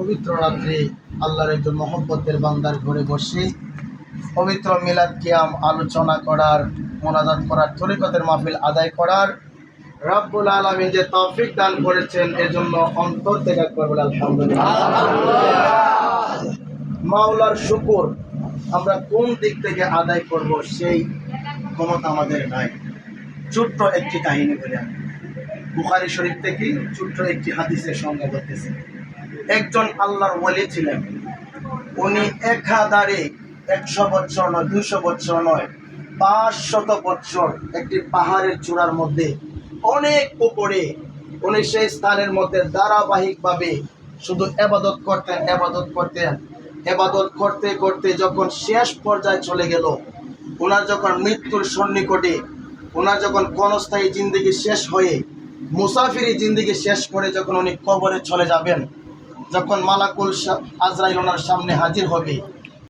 পবিত্র রাত্রে আল্লাহর একজন মহব্বতের বান্দার ঘরে বসে পবিত্র মিলাদ কিয়াম আলোচনা করার, মোনাজাত করার, তরিকতের মাহফিল আদায় করার রব্বুল আলামিন যে তৌফিক দান করেছেন, এজন্য অন্তর থেকে একবার বলে আলহামদুলিল্লাহ। মাওলার শুকর আমরা কোন দিক থেকে আদায় করব সেই ক্ষমতা আমাদের নাই। ছোট্ট একটি কাহিনী বলে আমি বুখারী শরীফ থেকে ছোট্ট একটি হাদিসের সঙ্গে বলতেছি। একজন আল্লাহর ওয়ালি ছিলেন। উনি একাধারে 100 বছর নয়, 200 বছর নয়, 500 বছর একটি পাহাড়ের চূড়ার মধ্যে অনেক উপরে উনি সেই স্থানের মধ্যে ধারাবাহিকভাবে শুধু এবাদত করতে করতে যখন শেষ পর্যায়ে চলে গেল, ওনার যখন মৃত্যুর সন্নিকটে, ওনার যখন ক্ষণস্থায়ী জিন্দেগি শেষ হয়ে মুসাফিরি জিন্দেগি শেষ করে যখন উনি কবরে চলে যাবেন, যখন মালাকুল আজরাইল ওনার সামনে হাজির হবে,